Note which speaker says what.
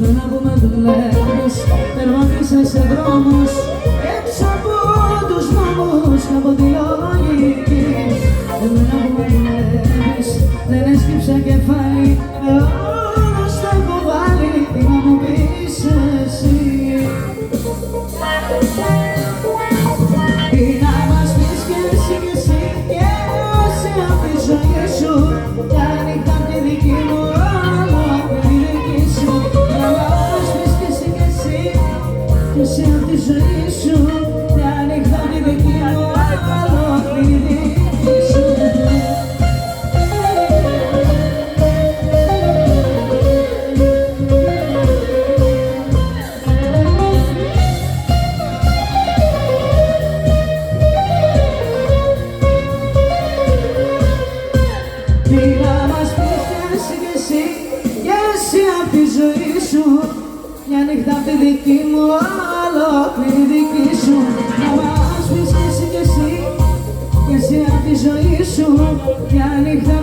Speaker 1: Μένα που με βλέπεις, περπατήσα σε δρόμους έξω από τους νόμους και από τη λογική. Εμένα που με βλέπεις, δεν έσκυψα κεφάλι, όλο στο έχω βάλει, τι να μου πεις εσύ. Τι να μας πεις κι εσύ κι εσύ και όσοι απ' τη ζωή σου, τα νύχτα απ' τη δική μου, όλο απ' τη δική σου. Να μας πεις κι εσύ κι εσύ και εσύ απ' τη ζωή σου, τα νύχτα απ' τη δική μου, όλο απ' τη δική σου. Τι να μας πεις κι εσύ κι εσύ και εσύ απ' τη ζωή σου, μια νύχτα απ' τη δική μου, ολόκληρη δική σου. Να μας πεις κι εσύ κι εσύ και εσύ απ' τη ζωή σου, μια νύχτα